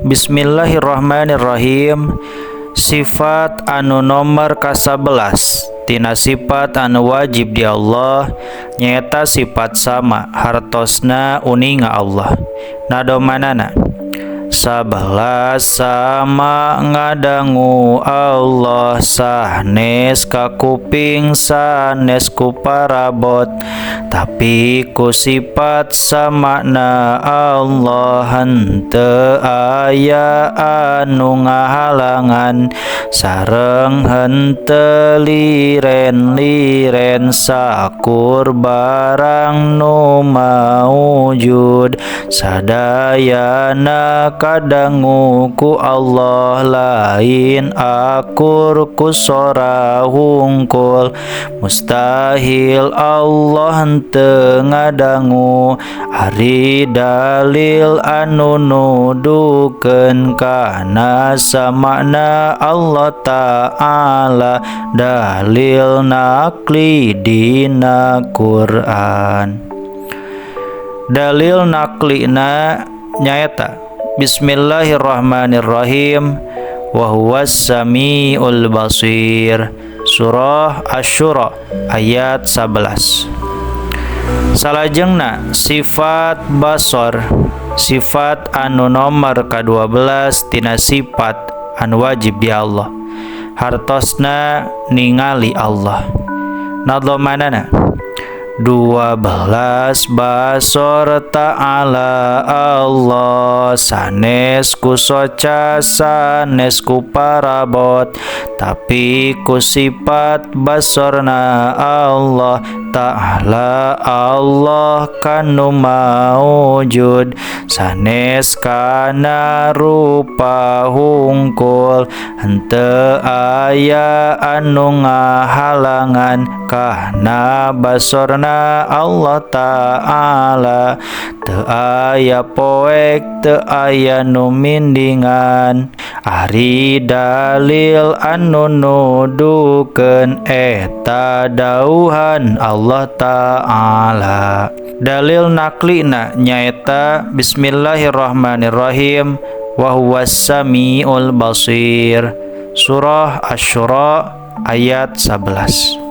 Bismillahirrahmanirrahim. Sifat anu nomor ka-11 tina sifat anu wajib di Allah nyaeta sifat sama hartosna uninga Allah. Nadomanana sabelas sama ngadangu Allah sanes ka kuping sanes ku parabot tapi ku sifat samana Allah henteu aya anu ngahalangan sareng henteu liren-liren sakur barang nu maujud sadayana kadangu ku Allah lain akur ku sora hungkul mustahil Allah henteu ngadangu ari dalil anu nudukeun kana samana Allah Ta'ala dalil nakli dina Quran. Dalil naklina nyaeta Bismillahirrahmanirrahim wa huwas samiul basir. Surah Asy-Syura ayat 11. Salajengna sifat basor, sifat anu nomor ka-12 tina sifat anu wajib di Allah. Hartosna ningali Allah. Nadzomanana 12 basor ta'ala Allah sanes ku soca sanes ku parabot tapi ku sifat basorna Allah ta'ala Allah kanu maujud sanes kana rupa hungkul henteu aya anu ngahalangan kana basorna Allah Ta'ala teu aya poek teu aya nu mindingan ari dalil anu nudukeun eta dauhan Allah Ta'ala. Dalil naklina nyaeta Bismillahirrahmanirrahim wa huwas samiul basir. Surah Asy-Syura ayat 11.